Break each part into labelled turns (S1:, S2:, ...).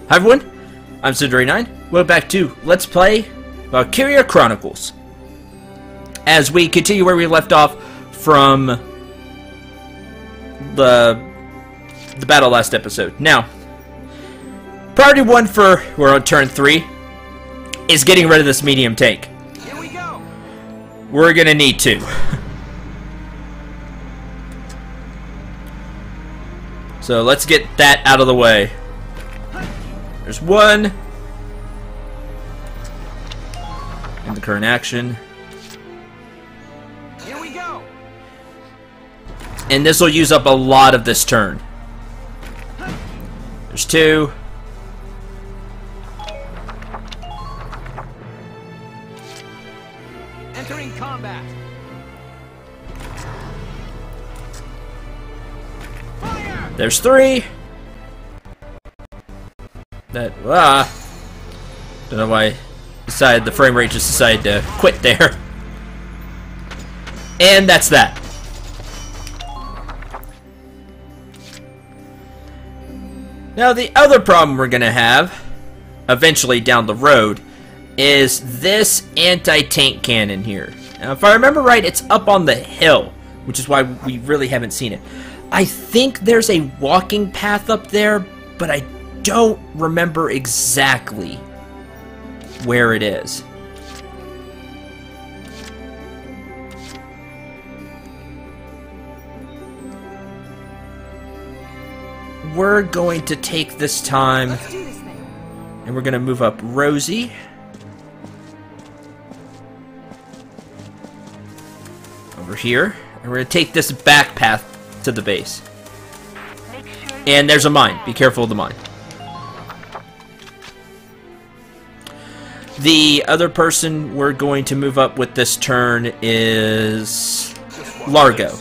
S1: Hi everyone, I'm Sid39. Welcome back to Let's Play Valkyria Chronicles. As we continue where we left off from the battle last episode. Now, priority 1 for, we're on turn 3, is getting rid of this medium tank.
S2: Here we go.
S1: We're gonna need to. So let's get that out of the way. There's one in the current action.
S2: Here we go.
S1: And this will use up a lot of this turn. There's 2.
S2: Entering combat. Fire!
S1: There's 3. That, don't know why the frame rate just decided to quit there. And that's that. Now the other problem we're gonna have, eventually down the road, is this anti-tank cannon here. Now if I remember right, it's up on the hill, which is why we really haven't seen it. I think there's a walking path up there, but I don't remember exactly where it is. We're going to take this time and we're going to move up Rosie. Over here. And we're going to take this back path to the base. And there's a mine. Be careful of the mine. The other person we're going to move up with this turn is Largo.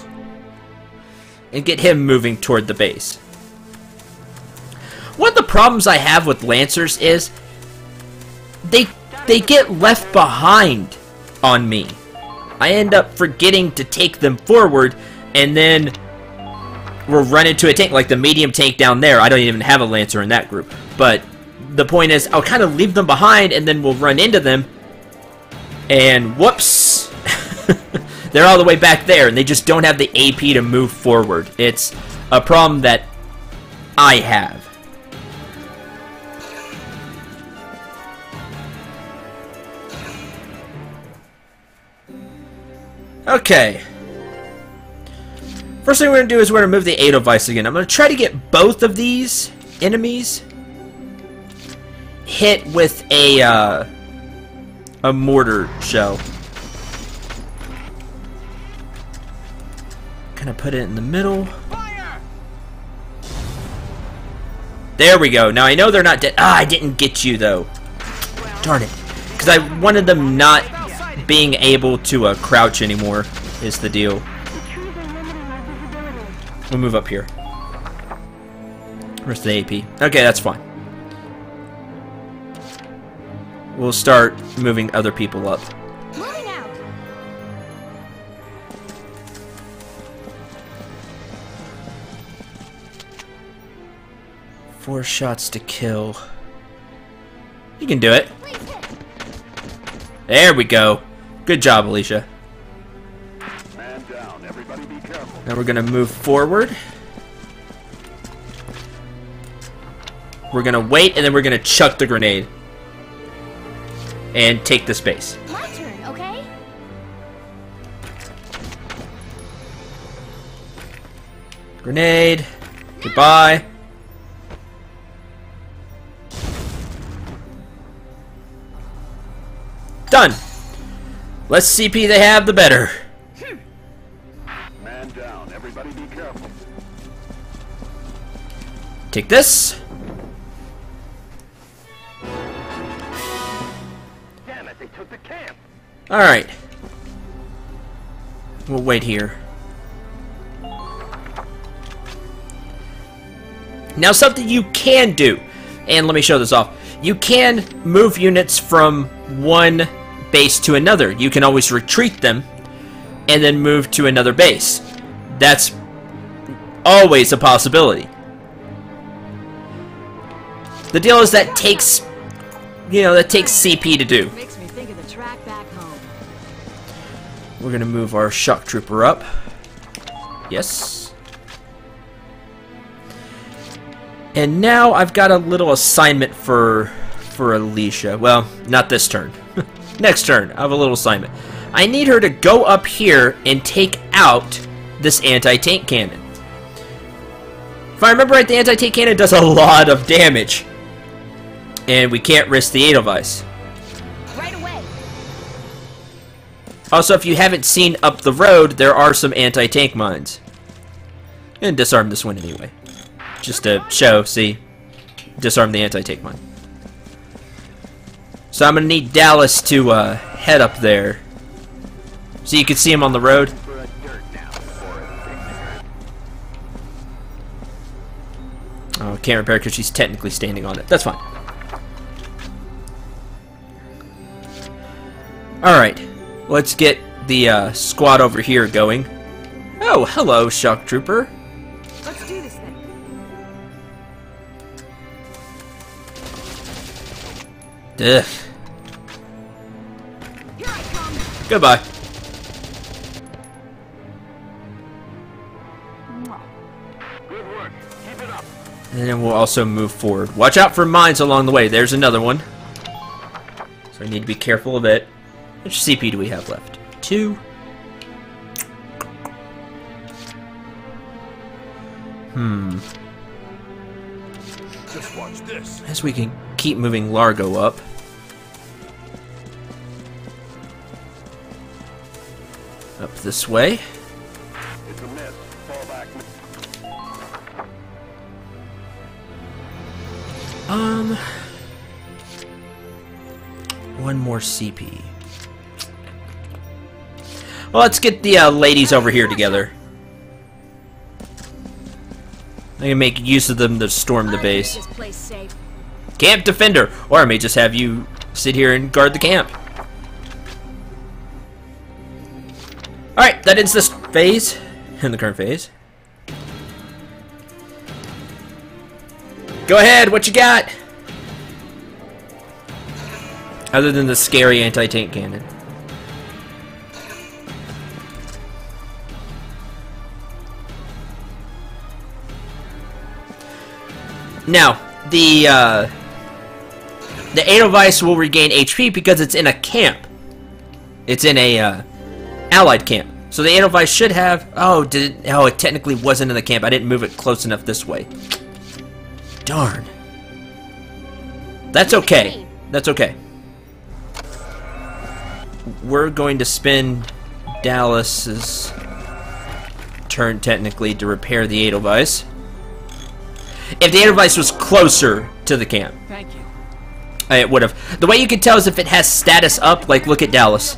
S1: And get him moving toward the base. One of the problems I have with Lancers is they get left behind on me. I end up forgetting to take them forward, and then we'll run into a tank like the medium tank down there. I don't even have a Lancer in that group, but the point is, I'll kind of leave them behind, and then we'll run into them, and whoops, they're all the way back there, and they just don't have the AP to move forward. It's a problem that I have. Okay. First thing we're going to do is we're going to move the Edelweiss again. I'm going to try to get both of these enemies hit with a mortar shell. Kind of put it in the middle.
S2: Fire!
S1: There we go. Now I know they're not dead. Ah, I didn't get you though. Darn it. Because I wanted them not being able to crouch anymore is the deal. We'll move up here. Where's the AP? Okay, that's fine. We'll start moving other people up.
S3: Moving out.
S1: Four shots to kill. You can do it. There we go. Good job, Alicia.
S4: Man down. Everybody be careful.
S1: Now we're gonna move forward. We're gonna wait, and then we're gonna chuck the grenade. And take the space.
S3: My turn, okay?
S1: Grenade. Goodbye. Done. Less CP they have, the better.
S4: Man down. Everybody be careful.
S1: Take this.
S4: Damn it, they took the camp.
S1: Alright. We'll wait here. Now something you can do, and let me show this off. You can move units from one base to another. You can always retreat them and then move to another base. That's always a possibility. The deal is that takes, you know, that takes CP to do.
S5: Makes me think of the track back home.
S1: We're gonna move our shock trooper up. Yes. And now I've got a little assignment for Alicia. Well, not this turn. Next turn, I have a little assignment. I need her to go up here and take out this anti-tank cannon. If I remember right, the anti-tank cannon does a lot of damage. And we can't risk the Edelweiss.
S3: Right away.
S1: Also, if you haven't seen up the road, there are some anti-tank mines. And disarm this one anyway. Just to show, see? Disarm the anti-tank mine. So I'm going to need Dallas to head up there. So you can see him on the road. Oh, can't repair because she's technically standing on it. That's fine. Alright, let's get the squad over here going. Oh, hello, shock trooper.
S5: Let's do this thing.
S1: Ugh.
S5: Here I come.
S1: Goodbye.
S4: Good work. Keep it up.
S1: And then we'll also move forward. Watch out for mines along the way. There's another one. So I need to be careful of it. How much CP do we have left? 2.
S4: Just watch this.
S1: As we can keep moving Largo up. Up this way.
S4: It's a miss. Fall back.
S1: One more CP. Well, let's get the ladies over here together. I can make use of them to storm the base.
S5: This place safe.
S1: Camp defender, or I may just have you sit here and guard the camp. Alright, that ends this phase, in the current phase. Go ahead, what you got? Other than the scary anti-tank cannon. Now, the Edelweiss will regain HP because it's in a camp. It's in a allied camp. So the Edelweiss should have... Oh, it technically wasn't in the camp. I didn't move it close enough this way. Darn. That's okay. That's okay. We're going to spend Dallas's turn, technically, to repair the Edelweiss. If the Edelweiss was closer to the camp,
S2: Thank you.
S1: it would have. The way you can tell is if it has status up, like look at Dallas.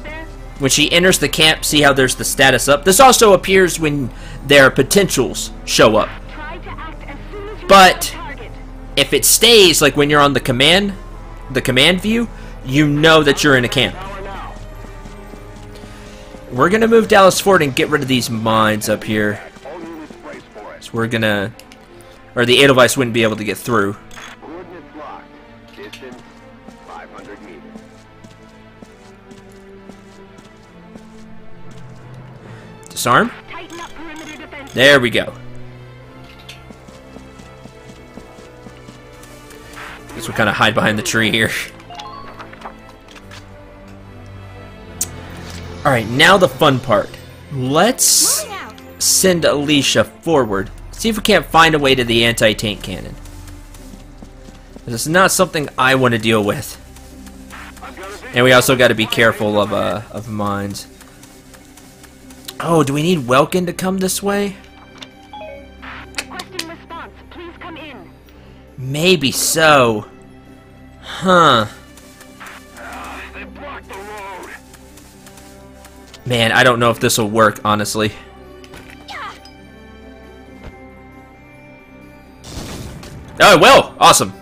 S1: When she enters the camp, see how there's the status up? This also appears when their potentials show up. But if it stays, like when you're on the command view, you know that you're in a camp. We're going to move Dallas forward and get rid of these mines up here. So we're going to... Or the Edelweiss wouldn't be able to get through.
S4: Coordinates locked. Distance 500 meters.
S1: Disarm. There we go. Guess we'll kind of hide behind the tree here. Alright, now the fun part. Let's send Alicia forward. See if we can't find a way to the anti-tank cannon. This is not something I want to deal with. And we also got to be careful of mines. Oh, do we need Welkin to come this way?
S3: Requesting response. Please come in.
S1: Maybe so. Huh.
S4: They blocked the road.
S1: Man, I don't know if this will work, honestly. Oh, it will! Awesome.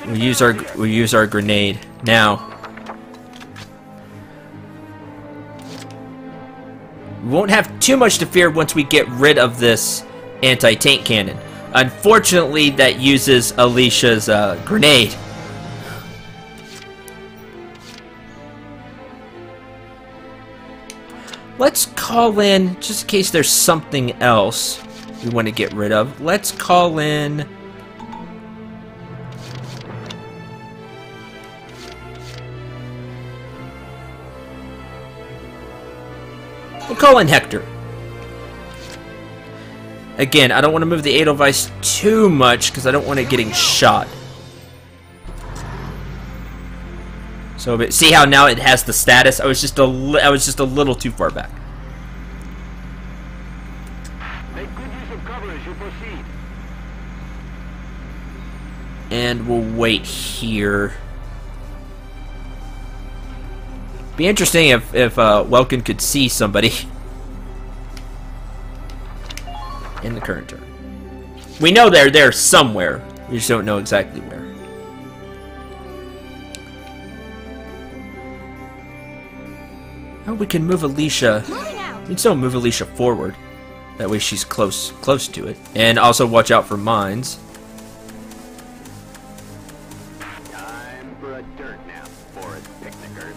S1: We use our grenade now. We won't have too much to fear once we get rid of this anti-tank cannon. Unfortunately, that uses Alicia's grenade. Let's call in, just in case there's something else we want to get rid of. Let's call in... We'll call in Hector. Again, I don't want to move the Edelweiss too much because I don't want it getting shot. So, but see how now it has the status? I was just a little too far back.
S4: Make good use of cover as you proceed.
S1: And we'll wait here. Be interesting if Welkin could see somebody in the current turn. We know they're there somewhere. We just don't know exactly where. Oh, we can move Alicia. We can still move Alicia forward. That way she's close to it. And also watch out for mines.
S4: Time for a dirt nap, forest picnickers.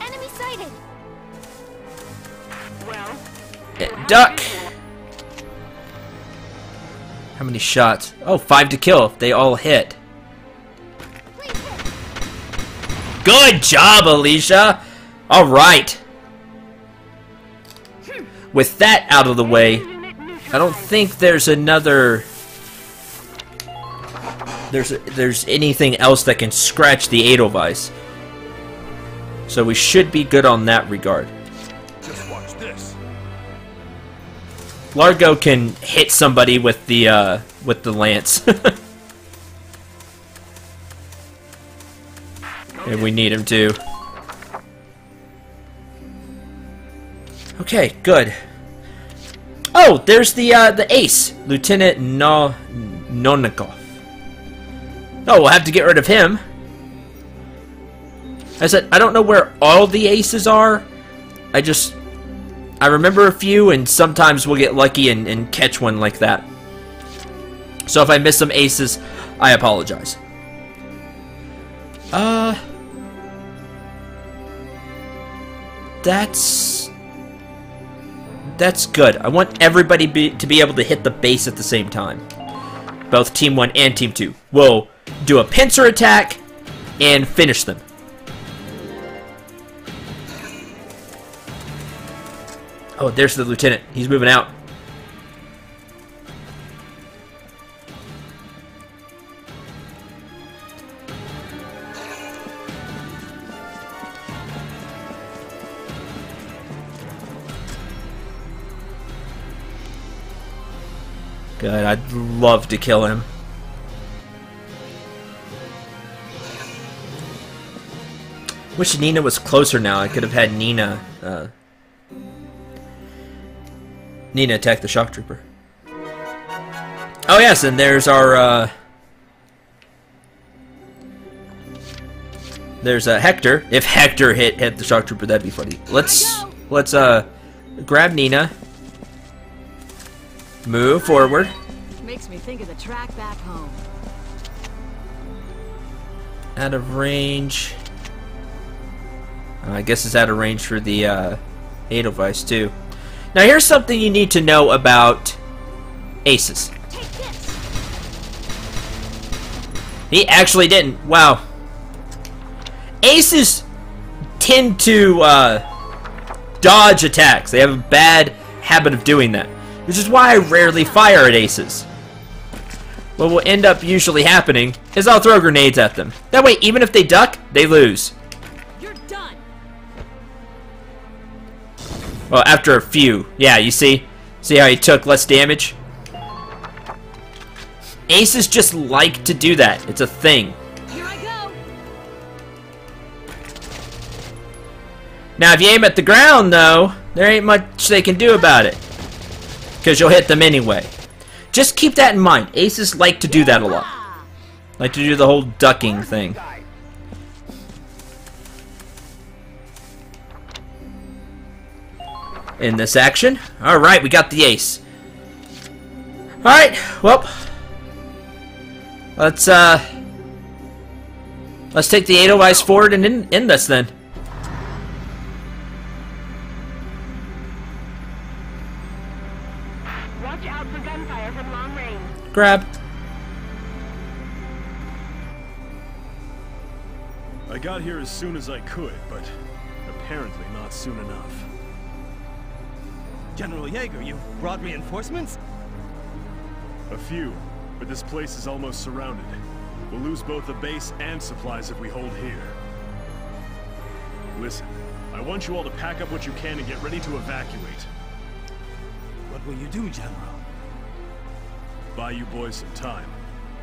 S3: Enemy sighted. Well,
S1: Duck! How many shots? Oh, 5 to kill if they all hit.
S3: please hit.
S1: Good job, Alicia! Alright. With that out of the way, I don't think there's another... There's anything else that can scratch the Edelweiss. So we should be good on that regard.
S2: Just watch this.
S1: Largo can hit somebody with the lance. If we need him to. Okay, good. Oh, there's the ace, Lieutenant Nonikov. Oh, we'll have to get rid of him. I said I don't know where all the aces are. I remember a few, and sometimes we'll get lucky and catch one like that. So if I miss some aces, I apologize. That's good. I want everybody to be able to hit the base at the same time. Both Team 1 and Team 2. We'll do a pincer attack and finish them. Oh, there's the lieutenant. He's moving out. Good, I'd love to kill him. Wish Nina was closer now. I could have had Nina attack the shock trooper. Oh yes, and there's our there's Hector. If Hector hit the shock trooper, that'd be funny. Let's grab Nina. Move forward.
S5: Makes me think of the track back home.
S1: Out of range. I guess it's out of range for the Edelweiss too. Now here's something you need to know about aces.
S3: Take this.
S1: He actually didn't. Wow. Aces tend to dodge attacks. They have a bad habit of doing that. Which is why I rarely fire at aces. What will end up usually happening is I'll throw grenades at them. That way, even if they duck, they lose.
S5: You're done.
S1: Well, after a few. Yeah, you see? See how he took less damage? Aces just like to do that. It's a thing.
S5: Here I go.
S1: Now, if you aim at the ground, though, there ain't much they can do about it. Because you'll hit them anyway. Just keep that in mind. Aces like to do that a lot. Like to do the whole ducking thing. In this action. Alright, we got the ace. Alright, well, Let's take the Edelweiss forward and end this then.
S6: Watch out for gunfire from long range.
S1: Grab.
S2: I got here as soon as I could, but apparently not soon enough.
S7: General Jaeger, you brought reinforcements?
S2: A few, but this place is almost surrounded. We'll lose both the base and supplies if we hold here. Listen, I want you all to pack up what you can and get ready to evacuate.
S7: What will you do, General?
S2: Buy you boys some time.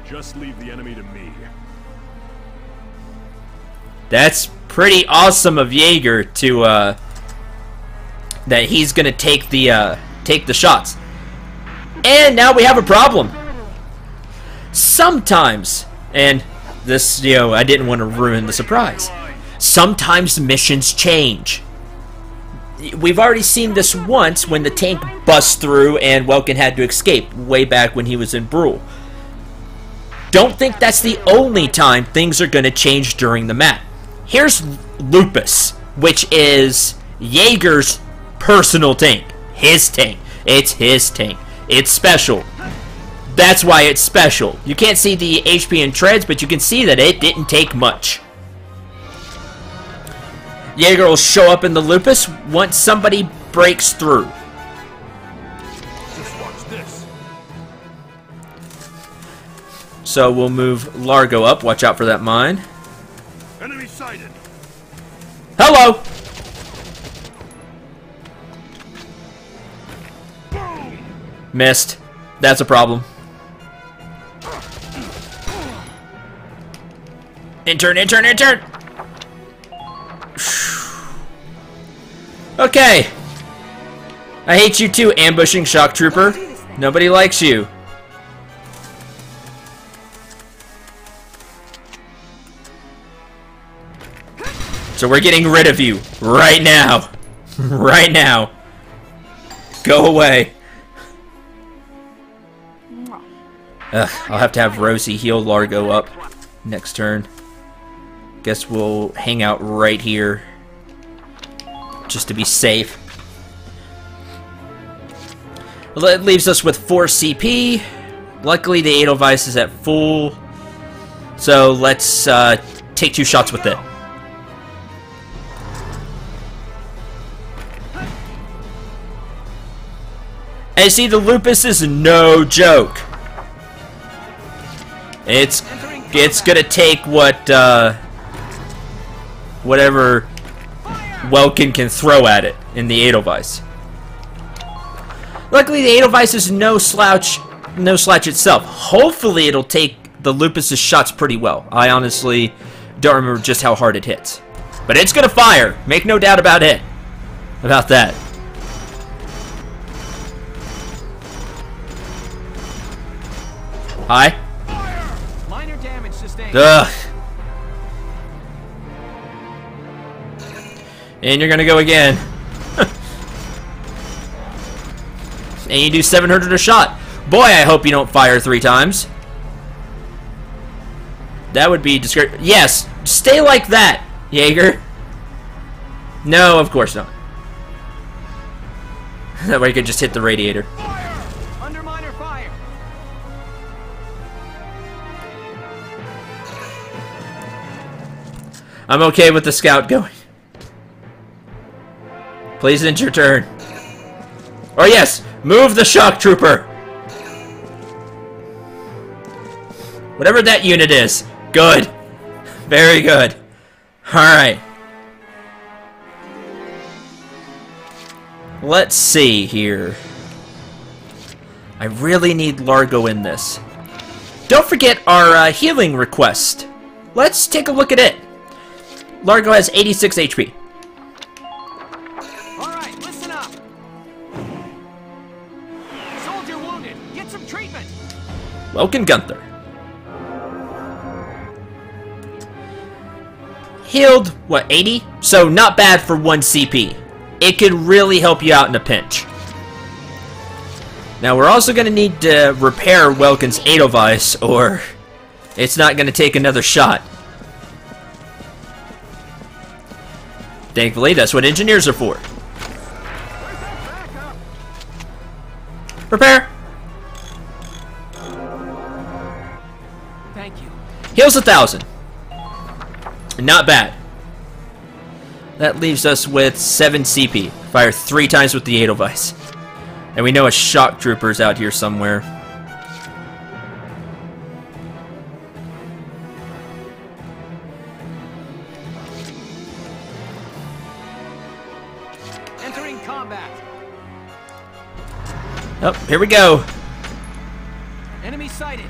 S2: Just leave the enemy to me.
S1: That's pretty awesome of Jaeger to that he's gonna take the shots. And now we have a problem. Sometimes, and this, you know, I didn't want to ruin the surprise. Sometimes missions change. We've already seen this once when the tank bust through and Welkin had to escape way back when he was in Brule. Don't think that's the only time things are going to change during the map. Here's Lupus, which is Jaeger's personal tank. His tank. It's his tank. It's special. That's why it's special. You can't see the HP and treads, but you can see that it didn't take much. Jaeger will show up in the Lupus once somebody breaks through.
S2: Just watch this.
S1: So we'll move Largo up. Watch out for that mine.
S2: Enemy sighted.
S1: Hello! Missed. That's a problem. Intern, intern, intern! Okay. I hate you too, ambushing shock trooper. Nobody likes you. So we're getting rid of you right now. Right now. Go away. Ugh, I'll have to have Rosie heal Largo up next turn. Guess we'll hang out right here just to be safe. Well, that leaves us with 4 CP. Luckily, the Edelweiss is at full. So let's take 2 shots with it. And see, the Lupus is no joke. It's gonna take what whatever Welkin can throw at it in the Edelweiss. Luckily, the Edelweiss is no slouch itself. Hopefully, it'll take the Lupus's shots pretty well. I honestly don't remember just how hard it hits, but it's gonna fire. Make no doubt about it. About that. Hi.
S7: Minor damage sustained.
S1: Ugh. And you're gonna go again. And you do 700 a shot. Boy, I hope you don't fire 3 times. That would be discouraging. Yes, stay like that, Jaeger. No, of course not. That way you could just hit the radiator.
S7: Fire! Under minor fire.
S1: I'm okay with the scout going. Please end your turn. Or yes, move the shock trooper. Whatever that unit is. Good. Very good. Alright. Let's see here. I really need Largo in this. Don't forget our healing request. Let's take a look at it. Largo has 86 HP.
S7: Alright, listen up. Soldier wounded. Get some treatment.
S1: Welkin Gunther. Healed, what, 80? So not bad for 1 CP. It could really help you out in a pinch. Now we're also going to need to repair Welkin's Edelweiss, or It's not going to take another shot. Thankfully, that's what engineers are for. Repair.
S7: Thank you.
S1: Heals 1,000. Not bad. That leaves us with 7 CP. Fire 3 times with the Edelweiss. And we know a shock trooper's out here somewhere.
S7: Entering combat.
S1: Oh, here we go.
S7: Enemy sighted.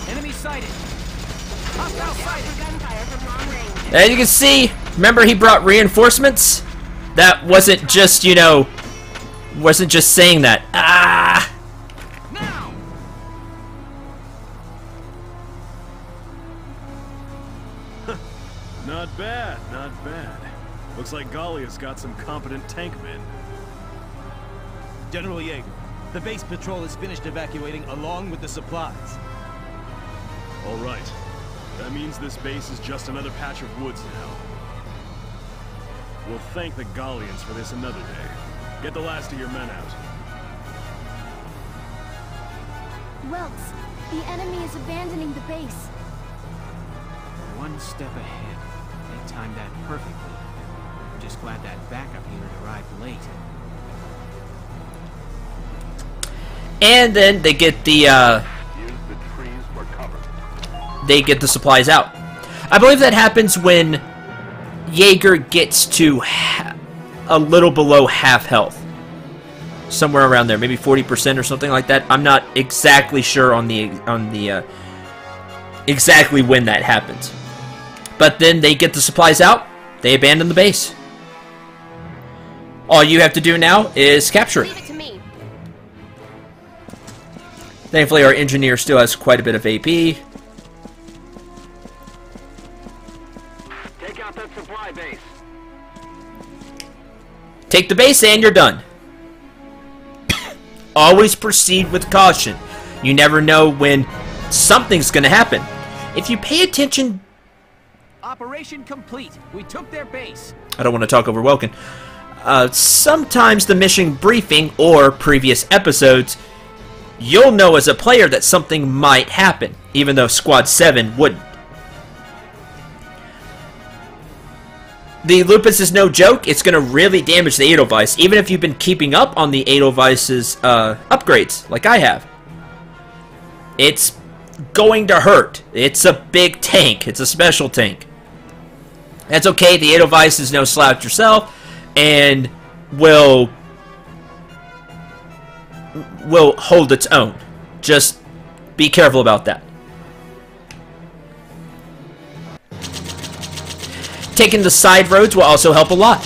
S7: Enemy sighted. Hostile sighted.
S6: Gunfire from long range.
S1: As you can see, remember he brought reinforcements? That wasn't just, you know, wasn't just saying that. Ah!
S7: Now.
S2: Not bad, not bad. Looks like Gallia's got some competent tank men.
S8: General Yeager, the base patrol has finished evacuating along with the supplies.
S2: All right. That means this base is just another patch of woods now. We'll thank the Gallians for this another day. Get the last of your men out.
S3: Welks, the enemy is abandoning the base.
S7: One step ahead. They timed that perfectly. I'm just glad that backup unit arrived late.
S1: And then they get the,
S4: Use the trees for cover.
S1: they get the supplies out. I believe that happens when Yeager gets to a little below half health. Somewhere around there, maybe 40% or something like that. I'm not exactly sure on the exactly when that happens. But then they get the supplies out, they abandon the base. All you have to do now is capture it.
S3: Leave it to me.
S1: Thankfully, our engineer still has quite a bit of AP.
S4: Take out that supply base.
S1: Take the base and you're done. Always proceed with caution. You never know when something's going to happen. If you pay attention...
S7: Operation complete. We took their base.
S1: I don't want to talk over Welkin. Sometimes the mission briefing or previous episodes, you'll know as a player that something might happen, even though Squad 7 wouldn't. The Lupus is no joke. It's going to really damage the Edelweiss, even if you've been keeping up on the Edelweiss's upgrades, like I have. It's going to hurt. It's a big tank. It's a special tank. That's okay. The Edelweiss is no slouch yourself, and will hold its own. Just be careful about that. Taking the side roads will also help a lot,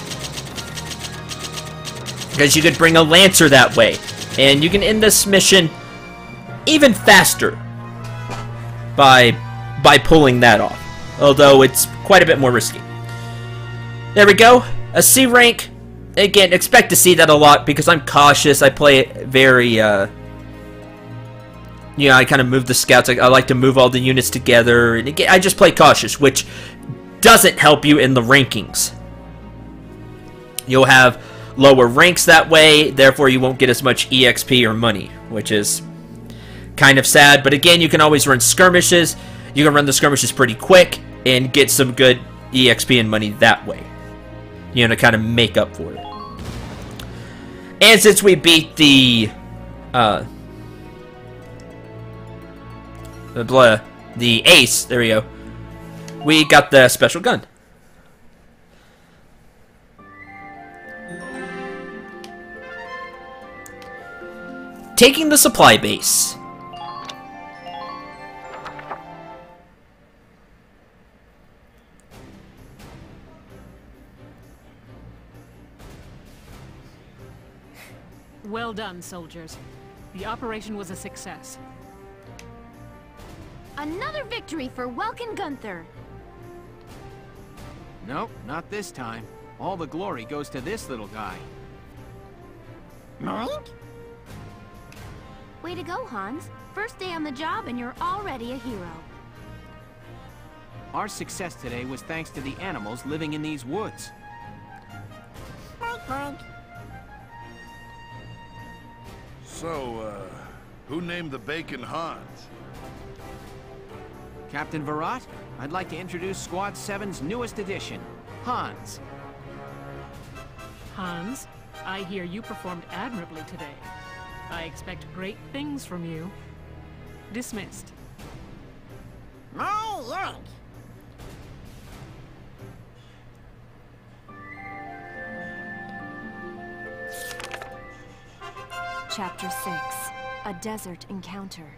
S1: because you could bring a Lancer that way, and you can end this mission even faster by pulling that off, although it's quite a bit more risky. There we go. A C rank. Again, expect to see that a lot because I'm cautious. I play it very, you know, I kind of move the scouts. I like to move all the units together, and again, I just play cautious, which doesn't help you in the rankings. You'll have lower ranks that way, therefore you won't get as much EXP or money, which is kind of sad. But again, you can always run skirmishes. You can run the skirmishes pretty quick and get some good EXP and money that way, you know, to kind of make up for it. And since we beat the ace, there we go, we got the special gun. Taking the supply base.
S5: Well done, soldiers. The operation was a success.
S3: Another victory for Welkin Gunther.
S7: Nope, not this time. All the glory goes to this little guy.
S3: Mike? Way to go, Hans. First day on the job and you're already a hero.
S7: Our success today was thanks to the animals living in these woods.
S4: So, who named the bacon Hans?
S7: Captain Virat, I'd like to introduce Squad 7's newest addition, Hans.
S5: Hans, I hear you performed admirably today. I expect great things from you. Dismissed.
S3: Chapter 6. A Desert Encounter.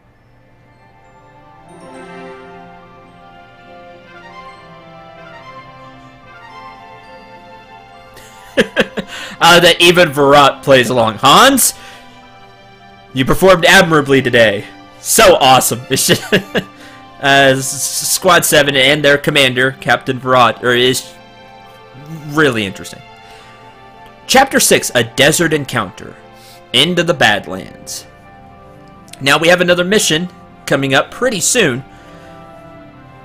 S1: That even Virat plays along. Hans, you performed admirably today. So awesome. It's just, Squad 7 and their commander, Captain Virat, is really interesting. Chapter 6, A Desert Encounter. Into the Badlands. Now we have another mission coming up pretty soon.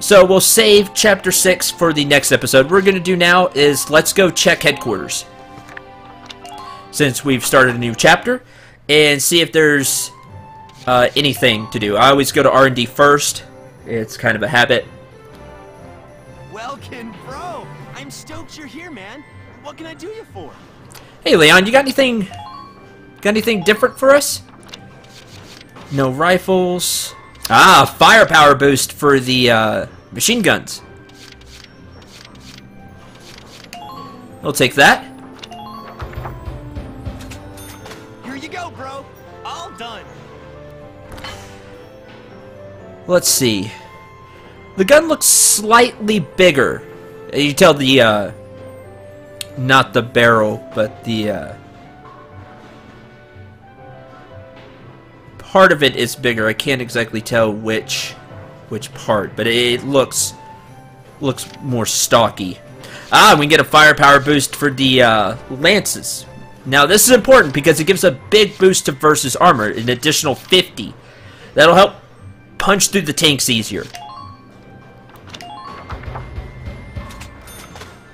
S1: So we'll save Chapter 6 for the next episode. What we're going to do now is let's go check headquarters, since we've started a new chapter, and see if there's anything to do. I always go to R&D first. It's kind of a habit.
S8: Welkin, bro! I'm stoked you're here, man. What can I do you for?
S1: Hey, Leon, you got anything different for us? No rifles. Ah, firepower boost for the machine guns. We'll take that.
S8: Here you go, bro. All done.
S1: Let's see. The gun looks slightly bigger. You tell the not the barrel, but the part of it is bigger. I can't exactly tell which part, but it looks more stocky. Ah, we can get a firepower boost for the lances. Now this is important because it gives a big boost to versus armor, an additional 50. That'll help punch through the tanks easier.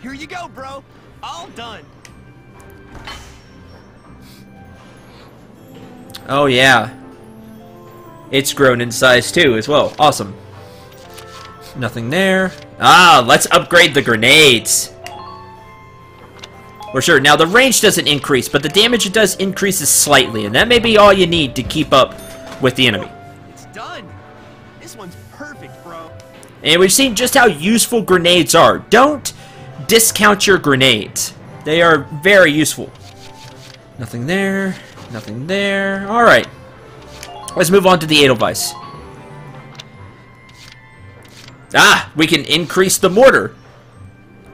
S8: Here you go, bro. All done.
S1: Oh yeah. It's grown in size too as well. Awesome. Nothing there. Ah, let's upgrade the grenades. For sure. Now the range doesn't increase, but the damage it does increases slightly, and that may be all you need to keep up with the enemy.
S8: It's done. This one's perfect, bro.
S1: And we've seen just how useful grenades are. Don't discount your grenades. They are very useful. Nothing there. Nothing there. Alright. Let's move on to the Edelweiss. Ah, we can increase the mortar.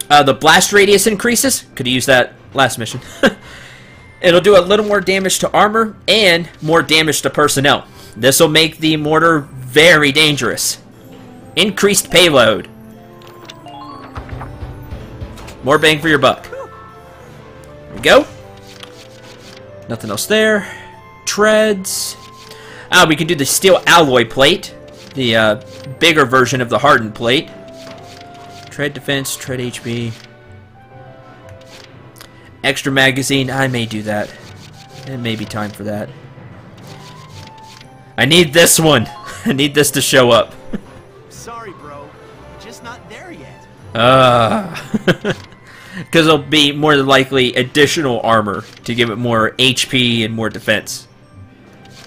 S1: The blast radius increases. Could have used that last mission. It'll do a little more damage to armor and more damage to personnel. This will make the mortar very dangerous. Increased payload. More bang for your buck. There we go. Nothing else there. Treads. Ah, we can do the steel alloy plate. The bigger version of the hardened plate. Tread defense, tread HP. Extra magazine. I may do that. It may be time for that. I need this one. I need this to show up.
S8: Sorry, bro. Just not there yet.
S1: Because it'll be more than likely additional armor to give it more HP and more defense,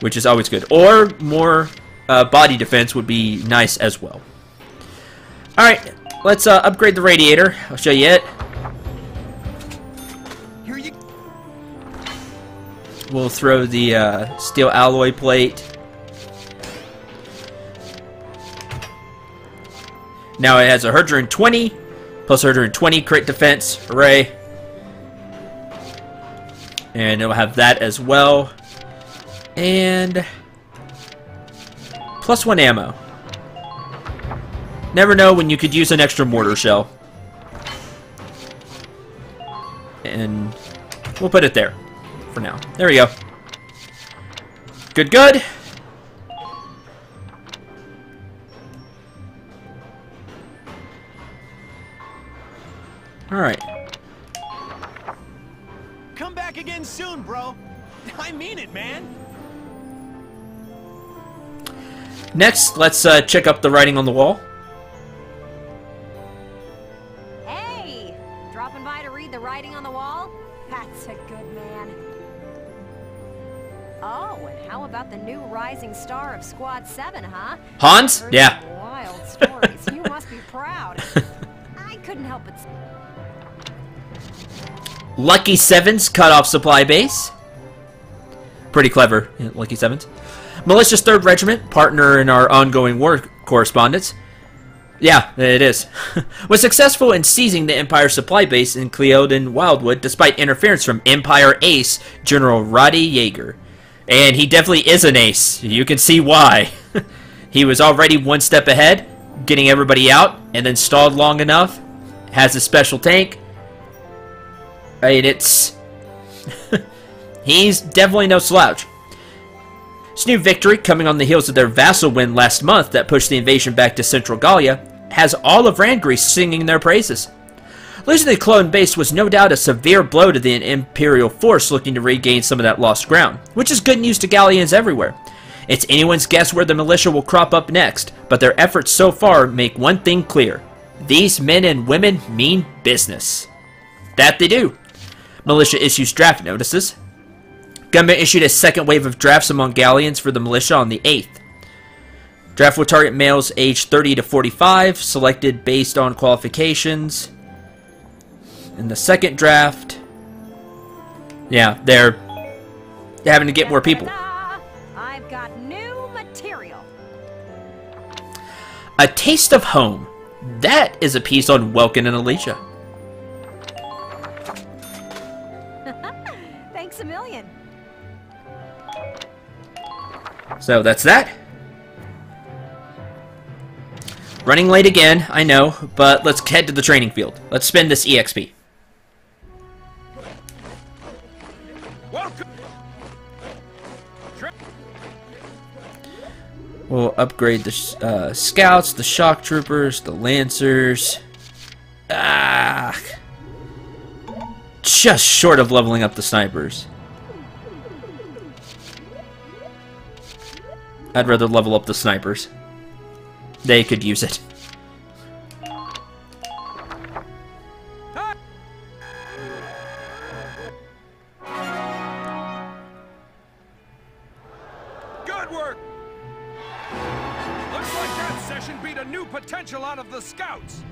S1: which is always good. Or more body defense would be nice as well. Alright, let's upgrade the radiator. I'll show you it.
S8: Here you...
S1: We'll throw the steel alloy plate. Now it has 120 plus 120 crit defense. Hooray. And it'll have that as well. And +1 ammo. Never know when you could use an extra mortar shell. And we'll put it there for now. There we go. Good, good. Alright.
S8: Come back again soon, bro. I mean it, man.
S1: Next, let's check up the writing on the wall.
S9: Hey! Dropping by to read the writing on the wall? That's a good man. Oh, and how about the new rising star of Squad 7, huh?
S1: Hans?
S9: Heard
S1: Yeah.
S9: some wild stories. You must be proud. I couldn't help but...
S1: Lucky Sevens cut off supply base. Pretty clever, Lucky Sevens. Militia's 3rd Regiment, partner in our ongoing war correspondence. Yeah, it is. Was successful in seizing the Empire supply base in Cleodin Wildwood despite interference from Empire ace General Roddy Yeager. And he definitely is an ace. You can see why. He was already 1 step ahead, getting everybody out, and then stalled long enough. Has a special tank. I mean, it's... He's definitely no slouch. This new victory, coming on the heels of their vassal win last month that pushed the invasion back to Central Gallia, has all of Rangrease singing their praises. Losing the clone base was no doubt a severe blow to the Imperial force looking to regain some of that lost ground, which is good news to Gallians everywhere. It's anyone's guess where the militia will crop up next, but their efforts so far make one thing clear. These men and women mean business. That they do. Militia issues draft notices. Government issued a 2nd wave of drafts among Gallians for the militia on the 8th. Draft will target males aged 30 to 45, selected based on qualifications. In the 2nd draft, yeah, they're having to get more people.
S9: I've got new material.
S1: A Taste of Home. That is a piece on Welkin and Alicia.
S9: Thanks a million.
S1: So that's that. Running late again, I know, but let's head to the training field. Let's spend this EXP. We'll upgrade the scouts, the shock troopers, the lancers. Just short of leveling up the snipers. I'd rather level up the snipers. They could use it.
S10: Good work! Looks like that session beat a new potential out of the scouts.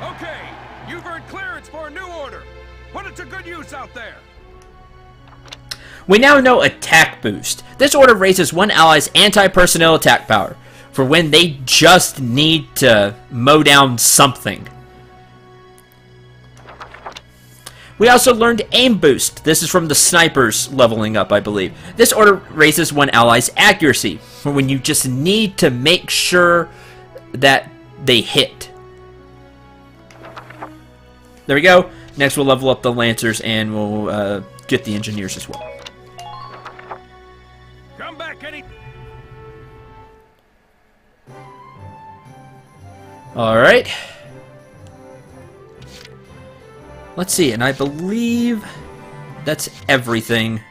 S10: Okay, you've earned clearance for a new order. Put it to good use out there.
S1: We now know Attack Boost. This order raises one ally's anti-personnel attack power for when they just need to mow down something. We also learned Aim Boost. This is from the snipers leveling up, I believe. This order raises one ally's accuracy for when you just need to make sure that they hit. There we go. Next we'll level up the lancers and we'll get the engineers as well.
S10: Come back any...
S1: Alright. Let's see, and I believe that's everything.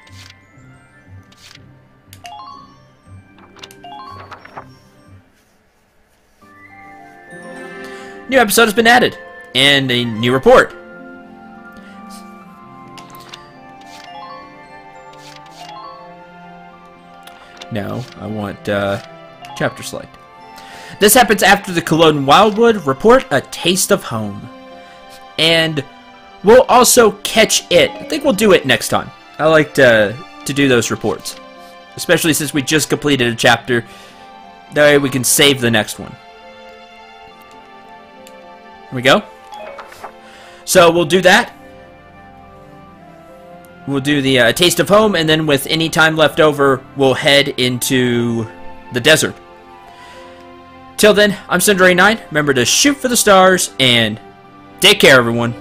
S1: New episode has been added, and a new report. No, I want chapter select. This happens after the Cologne Wildwood report, A Taste of Home. And we'll also catch it. I think we'll do it next time. I like to do those reports. Especially since we just completed a chapter. That way we can save the next one. Here we go. So we'll do that. We'll do the Taste of Home, and then with any time left over, we'll head into the desert. Till then, I'm Sundray9. Remember to shoot for the stars, and take care, everyone.